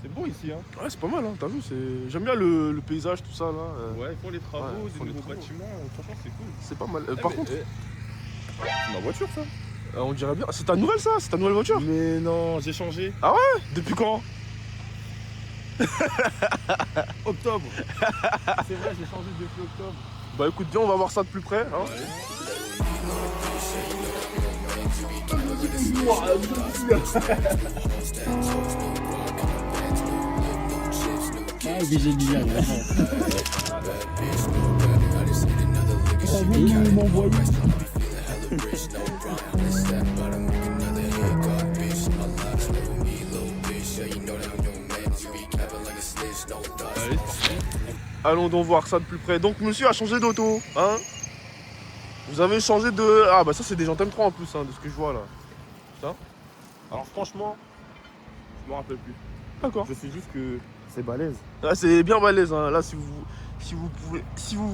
C'est beau ici, hein. Ouais, c'est pas mal, hein, t'as vu, j'aime bien le paysage, tout ça, là. Ouais, ils font les travaux, ouais, ils des font les nouveaux travaux. bâtiments, franchement, c'est cool. C'est pas mal. Eh, Par mais, contre, c'est ma voiture, ça. on dirait bien. C'est ta nouvelle, ça? C'est ta nouvelle voiture? Mais non, j'ai changé. Depuis quand? Octobre. C'est vrai, j'ai changé depuis octobre. Bah écoute, viens, on va voir ça de plus près, hein. Allez, Allons donc voir ça de plus près. Donc monsieur a changé d'auto, hein? Vous avez changé de... Ah bah ça c'est des jantes M3 en plus, hein, de ce que je vois là. alors franchement, je me rappelle plus. D'accord. Je sais juste que c'est balèze. Là c'est bien balèze, hein. Là si vous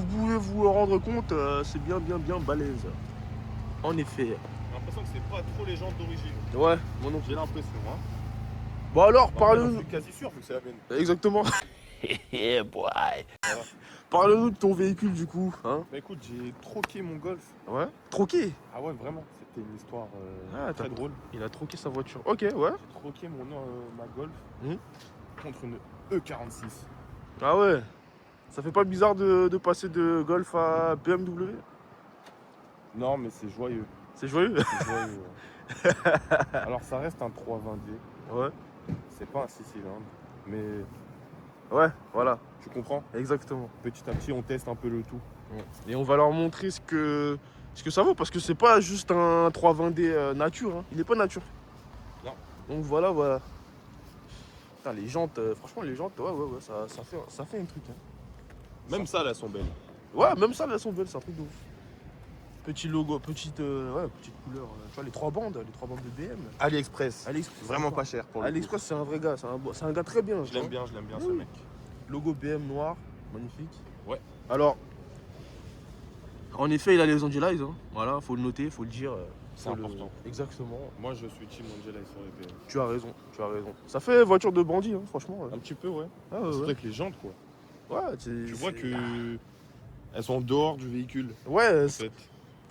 pouvez vous rendre compte, c'est bien balèze. En effet. J'ai l'impression que c'est pas trop les jantes d'origine. Ouais, moi non plus. J'ai l'impression, hein. Bon alors, J'en parle-nous... suis quasi sûr, vu que c'est la mienne. Exactement. Yeah, boy. Parle-nous de ton véhicule du coup, hein? Bah écoute, j'ai troqué mon Golf. Ouais. Troqué. Ah ouais, vraiment, c'était une histoire Très très drôle. Il a troqué sa voiture. Ok, ouais. J'ai troqué ma Golf Mhm. contre une E46. Ah ouais. Ça fait pas bizarre de passer de Golf à BMW? Non, mais c'est joyeux. C'est joyeux. C'est joyeux. Ouais. Alors, ça reste un 320D. Ouais. C'est pas un 6 cylindres. Mais Ouais, voilà. tu comprends? Exactement. Petit à petit, on teste un peu le tout. Et on va leur montrer ce que ça vaut, parce que c'est pas juste un 320D nature, hein. Il est pas nature. Non. Donc voilà. Putain, les jantes, franchement les jantes, ouais, ça fait un truc, hein. Même ça, là, elles sont belles. Ouais, même ça, elles sont belles, c'est un truc de ouf. Petit logo, petite couleur. Tu vois, les trois bandes de BM. AliExpress. AliExpress, Vraiment pas cher pour le coup. AliExpress, c'est un vrai gars, c'est un gars très bien. Je l'aime bien ce Oui. mec. Logo BM noir, magnifique. Ouais. Alors, en effet, il a les Angelize, hein. Voilà, faut le noter, faut le dire. C'est important. Exactement. Moi, je suis Team Angela sur les BM. Tu as raison. Ça fait voiture de bandit, hein, franchement. Un petit peu, ouais. Ah, C'est ouais. vrai que les jantes, quoi. Ouais, Tu vois que elles sont dehors du véhicule. Ouais, En fait.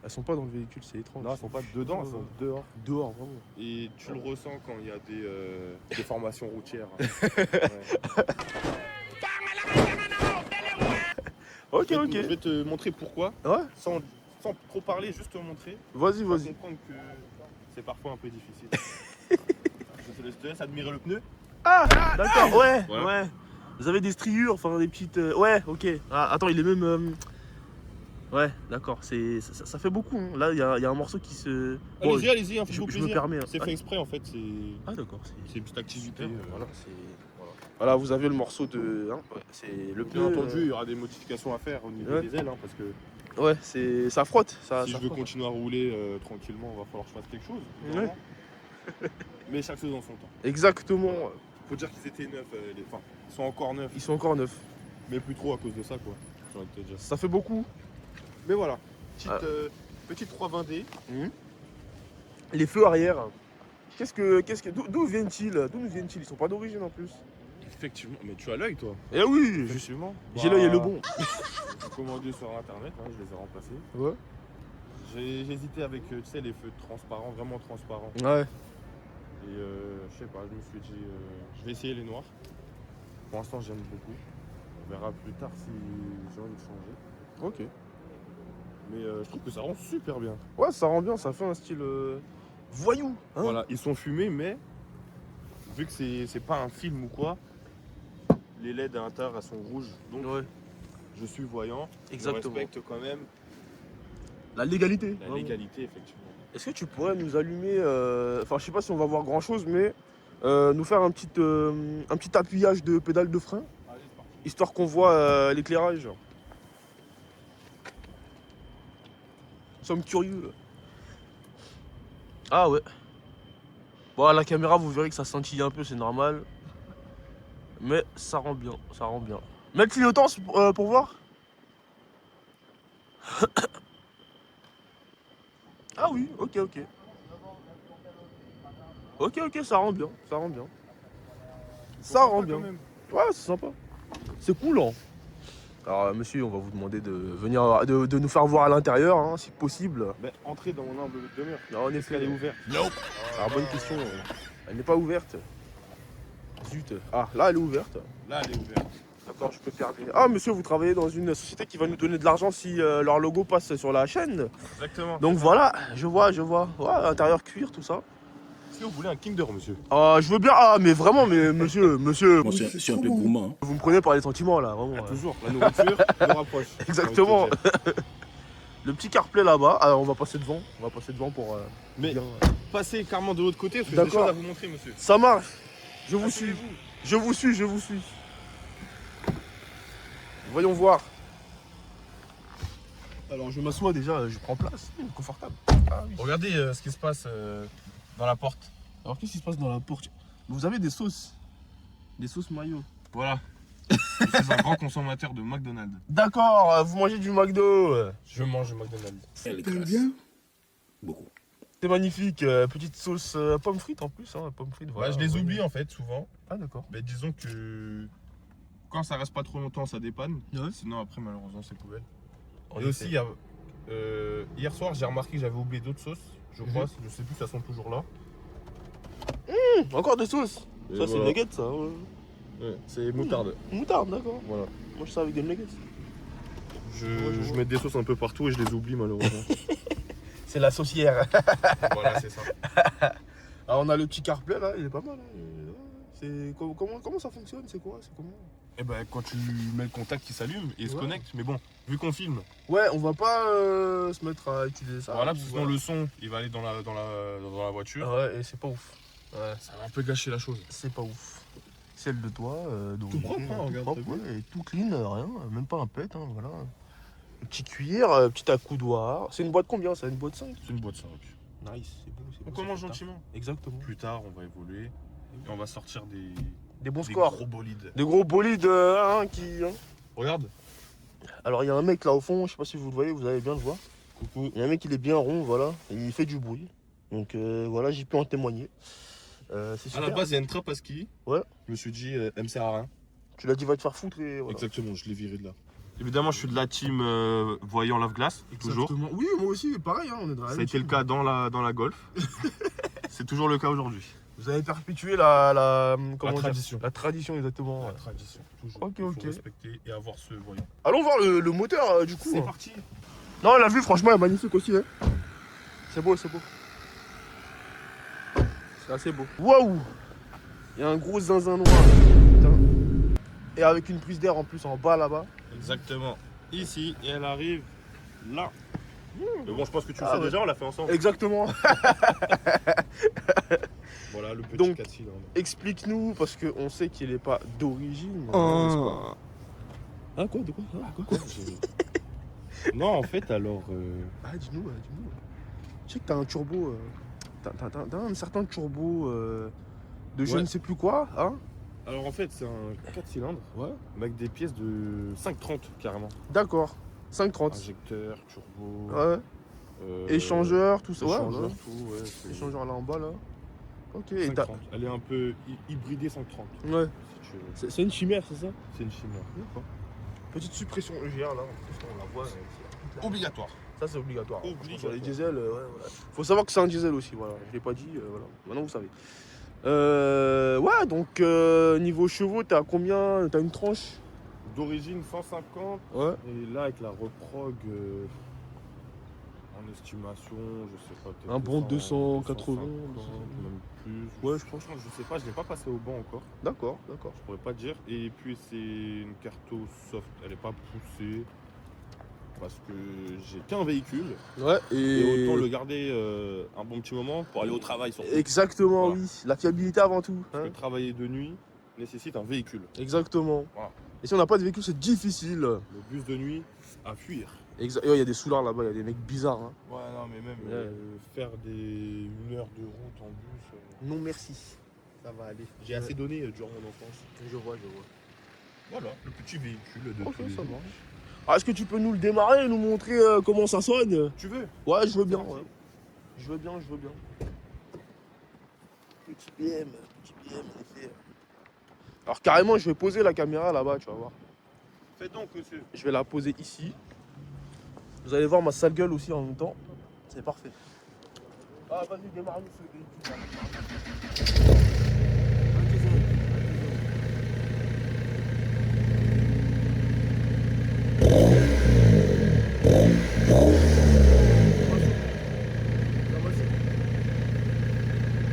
elles sont pas dans le véhicule, c'est étrange. Non, elles sont pas dedans, elles sont dehors. Dehors, vraiment. Et tu le ressens quand il y a des formations routières. Ouais. Ok. Je vais te montrer pourquoi. Ouais, Sans trop parler, juste te montrer. vas-y. Tu vas comprendre que c'est parfois un peu difficile. Je te laisse admirer le pneu. Ah, d'accord, ouais, Voilà. ouais. Vous avez des striures, enfin des petites... Ouais, ok. Ah, attends, il est même... Ouais, d'accord, ça fait beaucoup, hein. Là, il y a un morceau qui se... Bon, Allez-y, hein, je faites-vous me plaisir. permets, hein. C'est fait exprès en fait, Ah, d'accord, c'est une petite activité. Voilà, Voilà, vous avez le morceau de... Hein, ouais, c'est le Bien pneu... entendu, il y aura des modifications à faire au niveau Ouais. des ailes, hein, parce que Ouais, ça frotte. si ça je veux frotte. continuer à rouler tranquillement, il va falloir que je fasse quelque chose. Ouais. vraiment. Mais chaque chose en son temps. Exactement. Faut dire qu'ils étaient neufs, enfin, ils sont encore neufs, Ils sont encore neufs. mais plus trop à cause de ça, quoi. J'ai envie de te dire. Ça fait beaucoup. Mais voilà, Ah. petite 320D. Les feux arrière. D'où viennent-ils? D'où nous viennent-ils? Ils sont pas d'origine en plus. Effectivement, mais tu as l'œil, toi. Eh oui, Effectivement. j'ai l'œil et le bon. J'ai commandé sur internet, hein, je les ai remplacés. Ouais. J'ai hésité avec, tu sais, les feux transparents, vraiment transparents. Ouais. Et je sais pas, je me suis dit, je vais essayer les noirs. Pour l'instant, j'aime beaucoup. On verra plus tard si j'ai envie de changer. Ok. Mais je trouve que ça rend super bien. Ouais, ça rend bien, ça fait un style voyou. Hein. Voilà, ils sont fumés, mais vu que c'est pas un film ou quoi, les LED à l'intérieur elles sont rouges. Donc Ouais. je suis voyant. Exactement. Je respecte quand même La légalité. la vraiment. légalité, effectivement. Est-ce que tu pourrais nous allumer, enfin je sais pas si on va voir grand chose, mais nous faire un petit appuyage de pédale de frein, Allez, c'est parti. histoire qu'on voit l'éclairage. Nous sommes curieux. Là. Ah ouais. Bon, à la caméra, vous verrez que ça scintille un peu, c'est normal. Mais ça rend bien, ça rend bien. Mets le clignotant pour voir. Ah oui, ok. Ok, ça rend bien, ça rend bien. Ça rend bien. Quand même. Ouais, c'est sympa. C'est cool, hein. Alors, monsieur, on va vous demander de venir, de nous faire voir à l'intérieur, hein, si possible. Ben, entrez dans mon humble demeure. Non, en Est-ce effet. qu'elle est ouverte? Alors, bonne question. Elle n'est pas ouverte. Zut. Ah, là, elle est ouverte. Là, elle est ouverte. D'accord, je peux faire des... Ah, monsieur, vous travaillez dans une société qui va nous donner de l'argent si leur logo passe sur la chaîne. Exactement. Donc voilà, je vois. Ouais, intérieur cuir, tout ça. Si vous voulez un Kinder, monsieur. Ah, je veux bien. Ah, mais vraiment, mais monsieur. Moi, je suis un peu gourmand. Hein. Vous me prenez par les sentiments, là, vraiment. Toujours. La nourriture nous rapproche. Exactement. Le petit CarPlay là-bas. Alors, on va passer devant. Pour. Mais bien, passez carrément de l'autre côté, parce que j'ai des D'accord. choses à vous montrer, monsieur. Ça marche. Je vous suis. Asseyez-vous. Je vous suis. Voyons voir. Alors, je m'assois déjà, je prends place. Confortable. Ah oui. Regardez ce qui se passe dans la porte. Alors, qu'est-ce qui se passe dans la porte? Vous avez des sauces. Des sauces mayo. Voilà. Je suis un grand consommateur de McDonald's. D'accord, vous mangez du McDo. Je mange McDonald's. Elle est grasse. Beaucoup. C'est magnifique. Petite sauce pommes frites en plus. Hein, pommes frites, voilà. Ouais, je les oublie en fait souvent. Ah, d'accord. Mais disons que quand ça reste pas trop longtemps, ça dépanne. Ouais. Sinon après malheureusement c'est poubelle. En Et effet. aussi il y a, hier soir j'ai remarqué que j'avais oublié d'autres sauces. Je crois, Mhm. je sais plus si elles sont toujours là. Encore des sauces. Et Ça, c'est voilà. nuggets, ça. Ouais. Ouais, c'est moutarde. Moutarde, d'accord. Voilà. Moi, je sais avec des nuggets. Je mets des sauces un peu partout et je les oublie malheureusement. C'est la saucière. Voilà, c'est ça. Alors, on a le petit CarPlay là, il est pas mal. Hein. C'est comment ça fonctionne? C'est quoi? C'est comment? Et ben quand tu mets le contact qui s'allume et il se Ouais. connecte. Mais bon, vu qu'on filme, Ouais, on va pas se mettre à utiliser ça. voilà, parce que sinon le son il va aller dans la voiture. Ah ouais, et c'est pas ouf. Ouais, Ça va un peu gâcher la chose. c'est pas ouf. Celle de toi, Tout propre, hein, regarde, propre, t'as vu ouais, et tout clean, rien, même pas un pet, hein, voilà. Un petit cuir, petit accoudoir. C'est une boîte combien ça? Une boîte 5? C'est une boîte 5. Nice, c'est beau. On commence gentiment. Exactement. Plus tard, on va évoluer et on va sortir Des bons des scores. gros bolides. Des gros bolides hein, qui. Hein. Regarde. Alors il y a un mec là au fond, je sais pas si vous le voyez, vous allez bien le voir. Coucou. Il y a un mec, il est bien rond, voilà, et il fait du bruit. Donc voilà, j'ai pu en témoigner. C'est À super. la base, il y a une trappe à ski. Ouais. Je me suis dit, elle me sert à rien. Tu l'as dit, va te faire foutre et voilà. Exactement, je l'ai viré de là. Évidemment, je suis de la team voyant lave-glace, toujours. Exactement. Oui, moi aussi, pareil, hein, on est dans la Ça a même été le team. cas dans la Golf. C'est toujours le cas aujourd'hui. Vous avez perpétué la comment dire, tradition. La tradition, exactement. La ouais. tradition, toujours. Ok, Il faut ok. respecter et avoir ce voyant. Allons voir le moteur du coup. C'est hein. parti. Non, la vue, franchement, est magnifique aussi. Hein. C'est beau, c'est beau. C'est assez beau. Waouh! Il y a un gros zinzin noir. Putain. Et avec une prise d'air en plus en bas là-bas. Exactement. Ici, et elle arrive là. Mais bon, je pense que tu le Ah sais ouais. déjà, on l'a fait ensemble. Exactement. Voilà le petit Donc, 4 cylindres. Explique-nous, parce qu'on sait qu'il n'est pas d'origine. Ah. Ah, quoi? De quoi? Ah, quoi? Non, en fait, alors. Ah, dis-nous, dis-nous. Tu sais que t'as un turbo. T'as un certain turbo de je Ouais. ne sais plus quoi, hein? Alors, en fait, c'est un 4 cylindres Ouais. avec des pièces de 530 carrément. D'accord. 530. Injecteur, turbo. Ouais. Échangeur, tout ça. Ouais, Échangeur, ouais. tout, ouais. c'est Échangeur là en bas, là. Ok. Et 530. Elle est un peu hybridée 530. Ouais. Si tu veux. C'est une chimère, c'est ça? C'est une chimère. D'accord. Petite suppression EGR là, en plus, on la voit. Obligatoire. Ça, c'est obligatoire. Obligatoire. Sur les diesels, ouais, voilà. Faut savoir que c'est un diesel aussi, voilà. Je l'ai pas dit, voilà. Maintenant, vous savez. Ouais, donc niveau chevaux, t'as combien? T'as une tranche? D'origine 150. Ouais. Et là, avec la reprog, en estimation, je sais pas. peut-être Un bon 280, 250, dans- même plus. Ouais, je pense. Franchement, je sais pas, je l'ai pas passé au banc encore. D'accord, d'accord. Je pourrais pas te dire. Et puis, c'est une carto soft. Elle est pas poussée. Parce que j'ai qu'un véhicule. Ouais, Et autant le garder un bon petit moment pour aller au travail surtout. Exactement, Voilà. oui. La fiabilité avant tout. Parce hein. que travailler de nuit nécessite un véhicule. Exactement. Voilà. Et si on n'a pas de véhicule, c'est difficile. Le bus de nuit, à fuir. Il y a des soulards là-bas, il y a des mecs bizarres. hein. Ouais, non, mais même Ouais. faire une heure de route en bus. Non, merci. Ça va aller. J'ai assez donné durant mon enfance. Je vois. Voilà, le petit véhicule de Ok, tous les ça jours. marche. Ah, est-ce que tu peux nous le démarrer et nous montrer comment ça sonne? Tu veux? Ouais, je veux bien. Vas-y. Ouais. Je veux bien. Petit BM, en effet. Alors carrément, je vais poser la caméra là-bas, tu vas voir. Fais donc, monsieur. Je vais la poser ici. Vous allez voir ma sale gueule aussi en même temps. C'est parfait. Ah, vas-y, démarre-nous ce véhicule.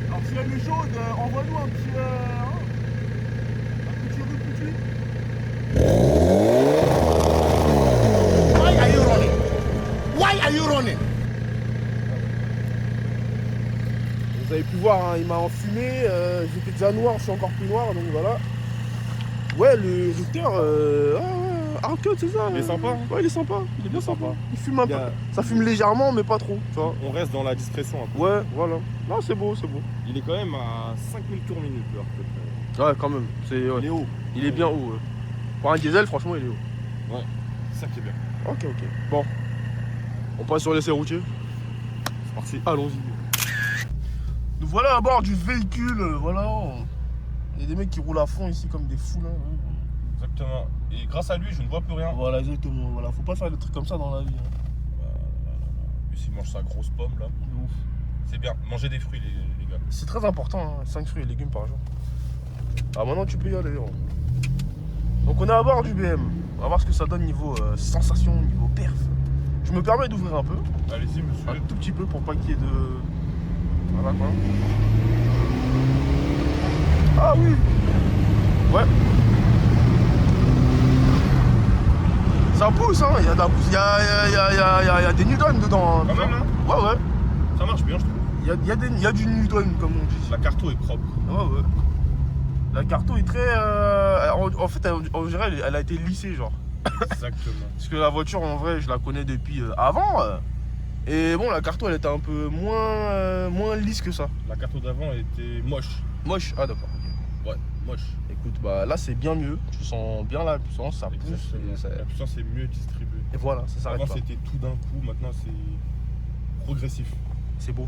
Alors si elle est chaude, envoie-nous un petit ruputu. Why are you running? Why are you running? Vous avez pu voir, hein, il m'a enfumé, j'étais déjà noir, je suis encore plus noir, donc voilà. Ouais, le routeur, Hardcut, c'est ça. Il est sympa. Ouais, il est sympa, il est bien sympa. Il fume un Il y peu. a- Ça fume légèrement, mais pas trop, tu vois. On reste dans la discrétion un peu. Ouais, voilà. Non, c'est beau, c'est beau. Il est quand même à 5000 tours minute, là, à peu près. Ouais, quand même. C'est, Il ouais. est haut. Il est bien haut. Ouais. Pour un diesel, franchement, il est haut. C'est ça qui est bien. Ok, ok. Bon. On passe sur l'essai routier. C'est parti. Allons-y. Nous voilà à bord du véhicule, voilà. Il y a des mecs qui roulent à fond ici comme des fous là. Exactement. Et grâce à lui, je ne vois plus rien. Voilà, exactement. Voilà, faut pas faire des trucs comme ça dans la vie. Hein. Puis s'il mange sa grosse pomme, là, De ouf. c'est bien. Mangez des fruits, les gars. C'est très important, hein, 5 fruits et légumes par jour. Ah, maintenant tu peux y aller. Hein. Donc on est à bord du BM. On va voir ce que ça donne niveau sensation, niveau perf. Je me permets d'ouvrir un peu, Allez-y, monsieur. un tout petit peu pour pas qu'il y ait de... Voilà quoi. Ah oui. Ouais. Ça pousse, hein. Il y a de la pousse. Il y a des Newton dedans. Hein, Quand même, hein. Ouais, ouais. Ça marche bien, je trouve. Il y a du Newton, comme on dit. La carto est propre. Ouais, ouais. La carto est très... en fait, on dirait elle a été lissée, genre. Exactement. Parce que la voiture, en vrai, je la connais depuis avant. Et bon, la carto, elle était un peu moins lisse que ça. La carto d'avant était moche. Moche. Ah, d'accord. ok. Ouais, moche. Écoute, bah là, c'est bien mieux. Tu sens bien la puissance, ça pousse. Exactement. Et, ça- La puissance est mieux distribuée. et voilà, ça s'arrête Avant, pas. c'était tout d'un coup. Maintenant, c'est progressif. C'est beau.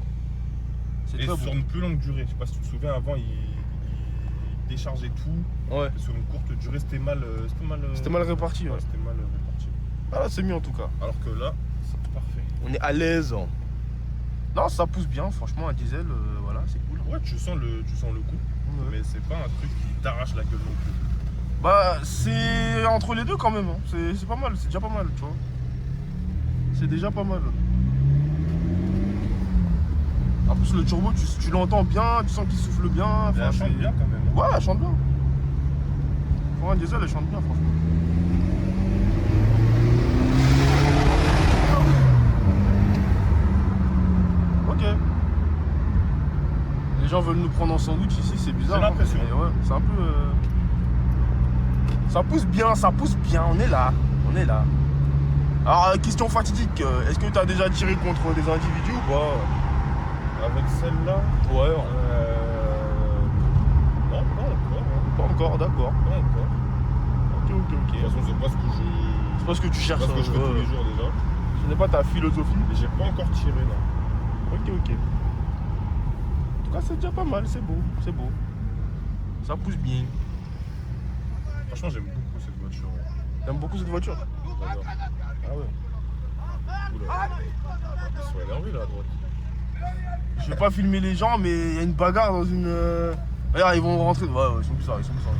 C'est Et très sur beau. une plus longue durée. Je sais pas si tu te souviens, avant, il déchargeait tout. Ouais. Sur une courte durée, c'était mal. C'était mal réparti, ouais. Ouais, c'était mal réparti. Ah, là, c'est mieux en tout cas. Alors que là, c'est parfait. On est à l'aise. Non, ça pousse bien, franchement, un diesel, voilà, c'est cool. Ouais, tu sens le coup. Ouais. Mais c'est pas un truc qui t'arrache la gueule non plus. Bah, c'est entre les deux quand même. Hein. C'est pas mal, c'est déjà pas mal, tu vois. C'est déjà pas mal. En plus, le turbo, tu l'entends bien, tu sens qu'il souffle bien. Mais elle chante c'est- bien quand même. Hein. Ouais, elle chante bien. Pour un diesel, elle chante bien, franchement. Ok. Les gens veulent nous prendre en sandwich ici, c'est bizarre. J'ai l'impression. Mais ouais, c'est un peu. Ça pousse bien, on est là. On est là. Alors, question fatidique, est-ce que tu as déjà tiré contre des individus ou pas? Avec celle-là, Ouais, non, pas encore. Hein. pas encore, d'accord. Pas encore. Ok, ok, De ok. toute façon, c'est pas ce que C'est pas ce que tu c'est cherches. pas ce que je fais ouais. tous les jours déjà. Ce n'est pas ta philosophie. Mais j'ai pas encore tiré, non. Ok, ok. En tout cas, c'est déjà pas mal, c'est beau, c'est beau. Ça pousse bien. Franchement, j'aime beaucoup cette voiture. T'aimes beaucoup cette voiture? J'adore. Ah ouais. Oula. Ils sont énervés là à droite. Je vais pas filmer les gens, mais il y a une bagarre dans une. Regarde, ils vont rentrer. Ouais, ouais, ils sont bizarres, ils sont bizarres.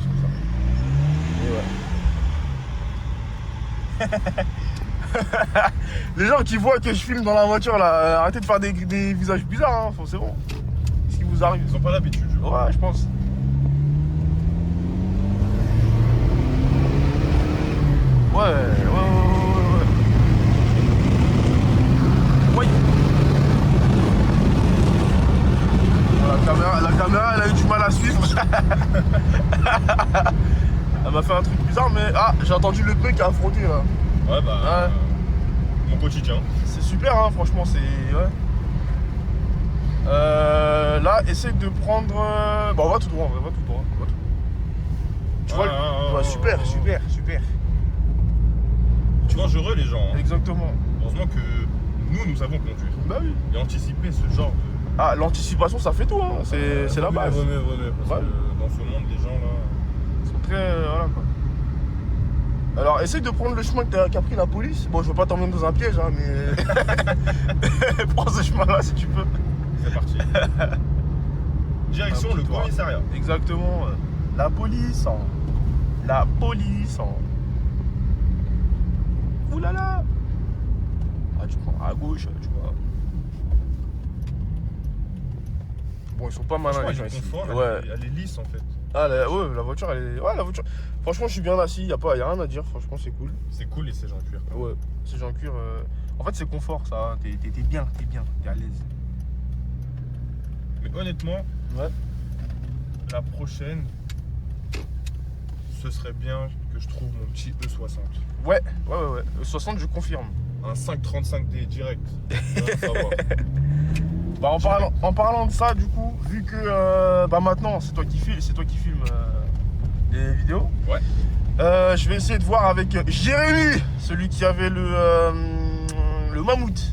Les gens qui voient que je filme dans la voiture là, arrêtez de faire des visages bizarres, hein. C'est bon. Qu'est-ce qui vous arrive? Ils ont pas l'habitude, je vois. Ouais, je pense. Ouais, ouais, ouais. Oui. La caméra, elle a eu du mal à suivre. Elle m'a fait un truc bizarre, mais ah, j'ai entendu le pneu qui a affronté là. Ouais, bah. Ouais. Mon quotidien. C'est super, hein, franchement, c'est. Ouais. Là, essaye de prendre. Bon, on va tout droit, on va tout droit. On va tout... Tu vois, ouais, super, super, super. Tu dangereux les gens. Hein. Exactement. Heureusement que nous savons conduire. Bah oui. Et anticiper ce genre de. Ah, l'anticipation, ça fait tout, hein. C'est la base. Venez, parce Ouais. que dans ce monde, les gens là. Ils sont Alors, essaye de prendre le chemin qu'a pris la police. Bon, je veux pas t'emmener dans un piège, hein, mais prends ce chemin-là si tu peux. C'est parti. Direction le commissariat. Exactement. La police. Hein. La police. Hein. Ouh là là. Ah, tu prends à gauche, tu vois. Bon, ils sont pas malins les gens ici. Ouais. Elle est lisse en fait. Ah, ouais, la voiture, elle est. Ouais, la voiture. Franchement, je suis bien assis, y a rien à dire. Franchement, c'est cool. C'est cool et c'est en cuir. Ouais, c'est en cuir. En fait, c'est confort ça. Hein. T'es bien, t'es à l'aise. Mais honnêtement, ouais. La prochaine, ce serait bien que je trouve mon petit E60. Ouais. E60, je confirme. Un 535D direct. Ça va. Bah, en parlant de ça, du coup, vu que maintenant c'est toi qui filmes les vidéos. Ouais. Je vais essayer de voir avec Jérémy, celui qui avait le mammouth.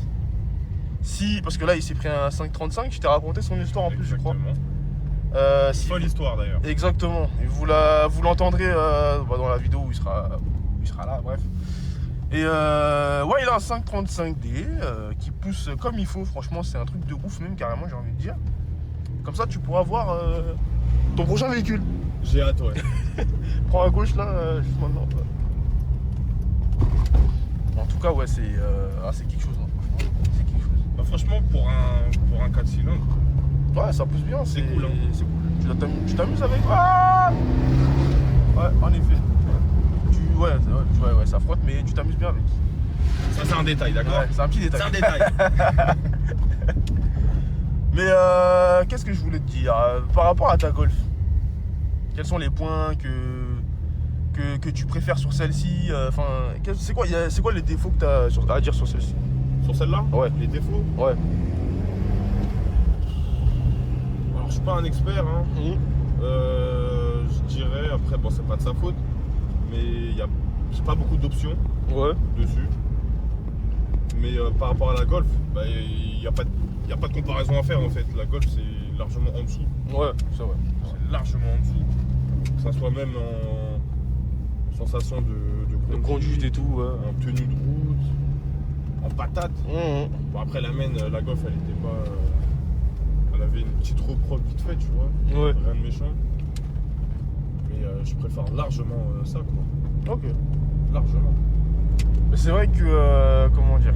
Si, parce que là il s'est pris un 535, je t'ai raconté son histoire en plus, je crois. Folle histoire d'ailleurs. Exactement. Et vous l'entendrez dans la vidéo où il sera là, bref. Et ouais, il a un 535D qui pousse comme il faut. Franchement, c'est un truc de ouf même, carrément, j'ai envie de dire. Comme ça, tu pourras voir ton prochain véhicule. J'ai hâte, ouais. Prends à gauche là, juste maintenant. En tout cas, ouais, c'est quelque chose. Hein, franchement, c'est quelque chose. Bah, franchement, pour un 4 cylindres. Ouais, ça pousse bien. C'est cool. Hein. C'est cool. Tu t'amuses avec. Ah ouais, en effet. Ouais, ça frotte, mais tu t'amuses bien avec. Ça, c'est un détail, d'accord? Ouais, c'est un petit détail. C'est un détail. Mais qu'est-ce que je voulais te dire par rapport à ta Golf? Quels sont les points que tu préfères sur celle-ci? Enfin, c'est quoi les défauts que tu as à dire sur celle-ci? Sur celle-là? Ouais. Les défauts? Ouais. Alors, je suis pas un expert, hein. Je dirais, après, bon, c'est pas de sa faute, mais j'ai pas beaucoup d'options dessus. Mais par rapport à la Golf, bah, il n'y a pas de comparaison à faire en fait. La Golf, c'est largement en dessous. Ouais, c'est vrai. C'est largement en dessous. Que ça soit même en sensation de conduite et tout, ouais. En tenue de route, en patate. Bon, après, la Golf, elle était pas. Elle avait une petite repro vite fait, tu vois. Ouais. Rien de méchant. Mais je préfère largement ça, quoi. Ok. Largement. Mais c'est vrai que, comment dire,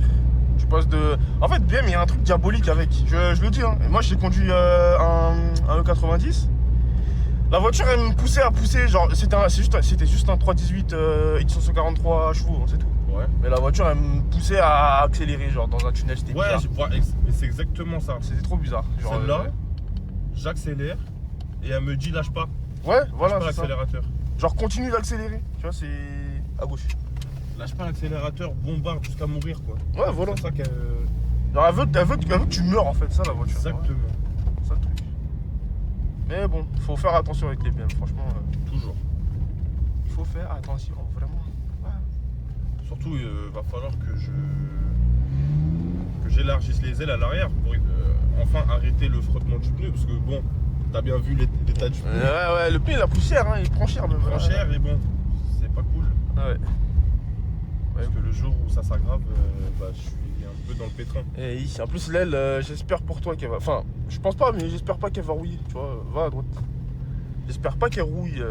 tu passes de... En fait, BM, il y a un truc diabolique avec. Je le dis, hein. Moi, j'ai conduit un E90. La voiture, elle me poussait à pousser. Genre, c'était juste un 318 X143 chevaux, c'est tout. Ouais. Mais la voiture, elle me poussait à accélérer, genre, dans un tunnel, c'était bizarre. Ouais, mais c'est exactement ça. C'était trop bizarre. Celle-là, j'accélère et elle me dit lâche pas. Ouais, voilà. Lâche pas l'accélérateur. Genre, continue d'accélérer. Tu vois, c'est à gauche. Lâche pas l'accélérateur, bombarde jusqu'à mourir, quoi. Ouais, voilà. C'est ça qu'elle. Alors, elle veut que tu meurs, en fait, ça, la voiture. Exactement. Ouais. Ça, le truc. Mais bon, faut faire attention avec les BM, franchement. Toujours. Il faut faire attention, vraiment. Ouais. Surtout, il va falloir que j'élargisse les ailes à l'arrière pour enfin arrêter le frottement du pneu. Parce que bon, t'as bien vu l'état du pneu. Ouais, le pneu, il a pris cher, hein, il prend cher même. Il prend cher et bon, c'est pas cool. Ouais. Parce que le jour où ça s'aggrave, je suis un peu dans le pétrin. Et en plus, l'aile, j'espère pour toi qu'elle va. Enfin, je pense pas, mais j'espère pas qu'elle va rouiller. Tu vois, va à droite. J'espère pas qu'elle rouille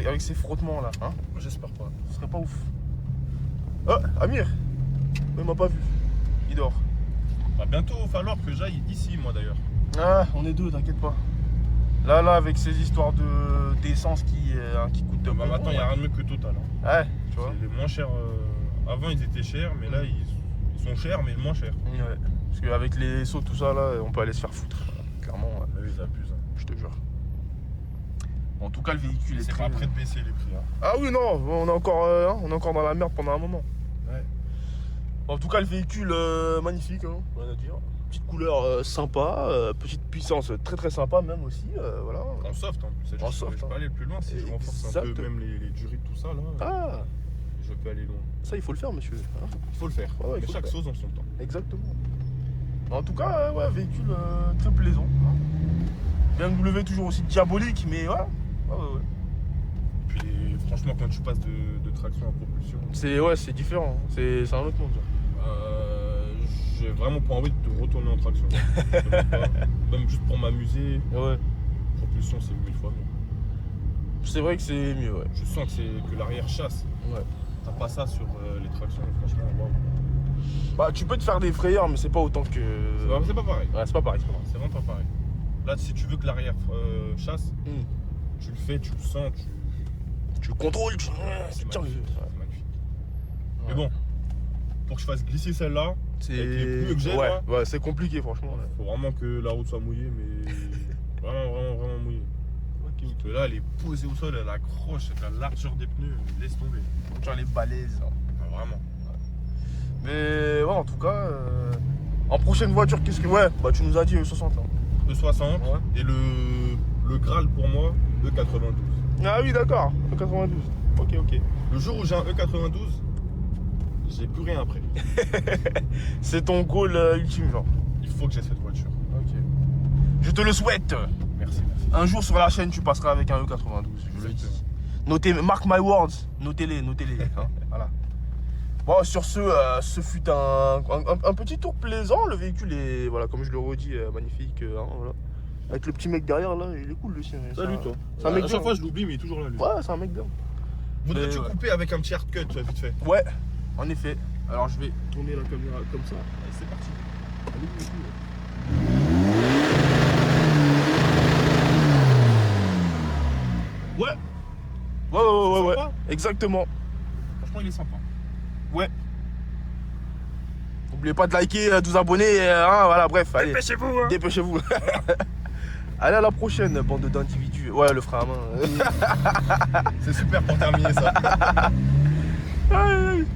avec ces frottements là. Hein, j'espère pas. Ce serait pas ouf. Ah, Amir, il m'a pas vu. Il dort. Bah, bientôt, il va falloir que j'aille ici, moi d'ailleurs. Ah, on est deux, t'inquiète pas. Là, avec ces histoires d'essence qui coûtent de bah, maintenant, il n'y a rien de mieux que Total. Hein. Ouais, tu vois. C'est les moins chers. Avant, ils étaient chers, mais là, ils sont chers, mais moins chers. Ouais. Parce qu'avec les sauts, tout ça, là, on peut aller se faire foutre. Clairement. Bah, ils abusent. Hein. Je te jure. En tout cas, le véhicule est très... pas prêt de baisser les prix. Hein. Ah oui, non, on est encore dans la merde pendant un moment. Ouais. En tout cas, le véhicule, magnifique, hein, rien à dire. Petite couleur sympa, petite puissance très très sympa même aussi, voilà. En soft en plus, en soft, je peux aller plus loin si je renforce un peu même les durées tout ça là. Ah, je peux aller loin. Ça il faut le faire monsieur. Hein, il faut le faire, ouais, mais chaque chose en son temps. Exactement. En tout cas, ouais, véhicule très plaisant. Hein. BMW toujours aussi diabolique, mais ouais. Puis franchement, quand tu passes de traction à propulsion, c'est différent. C'est un autre monde. j'ai vraiment pas envie de retourner en traction. Même juste pour m'amuser, Ouais. propulsion c'est 1000 fois mieux. C'est vrai que c'est mieux, ouais. Je sens que l'arrière chasse. Ouais. T'as pas ça sur les tractions, franchement, waouh. Bah, tu peux te faire des frayeurs, mais c'est pas autant que. C'est pas pareil. Ouais, c'est pas pareil, c'est pas pareil. C'est vraiment pas pareil. Là, si tu veux que l'arrière chasse, tu le fais, tu le sens, Tu le contrôles, tu. c'est Tiens, magnifique. ouais. C'est magnifique. Ouais. Mais bon, pour que je fasse glisser celle-là, avec les pneus que j'ai ouais, là, ouais, c'est compliqué, franchement. Ouais. faut vraiment que la route soit mouillée, mais vraiment mouillée. Parce que là, elle est posée au sol, elle accroche, avec la largeur des pneus, laisse tomber. Tu vois les balaises. Hein. Ah, vraiment. Mais ouais, en tout cas, en prochaine voiture, qu'est-ce que. Ouais, bah tu nous as dit 60 là. E60 Ouais. et le Graal pour moi, E92. Ah oui, d'accord, 92. Ok. Le jour où j'ai un E92, j'ai plus rien après. C'est ton goal ultime, genre. Il faut que j'ai cette voiture. Ok. Je te le souhaite. Merci. Un jour sur la chaîne, tu passeras avec un E92. Je le dis. Notez, mark my words. Notez-les. Hein, voilà. Bon, sur ce fut un petit tour plaisant. Le véhicule est, voilà, comme je le redis, magnifique. Hein, voilà. Avec le petit mec derrière, là, il est cool le sien. Salut toi. C'est un mec À bien. chaque fois je l'oublie mais il est toujours là lui. Ouais, c'est un mec bien. Voudrais-tu ouais. couper avec un petit hard cut vite fait? Ouais, en effet. Alors je vais tourner la caméra comme ça. Allez, c'est parti. Ouais. Sympa. Exactement. Franchement il est sympa. Ouais. N'oubliez pas de liker, de vous abonner. Hein, voilà, bref. Allez. Dépêchez-vous hein. Dépêchez-vous. Allez, à la prochaine, bande d'individus. Ouais, le frein à main. C'est super pour terminer ça. Aïe, aïe.